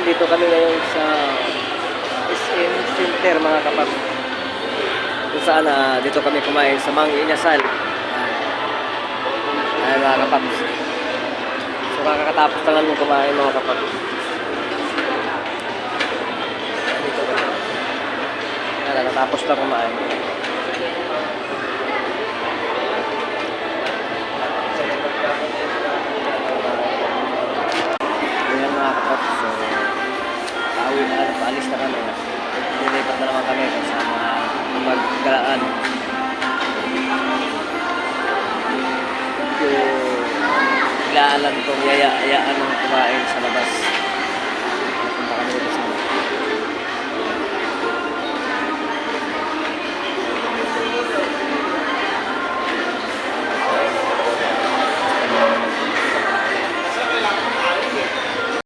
Nandito kami ngayon sa SM Center mga kapatid. Kung saan dito kami kumain sa Mang Inasal. Ay mga kapatid. So kakatapos lang namin kumain mga kapatid. Dito kami. Nakatapos lang kumain. Ayan mga kapatid. So pauwi na lang, paalis na kami. Nilipat na naman kami kung saan maggalaan. Biglaan lang itong yayaan ng kumain sa labas.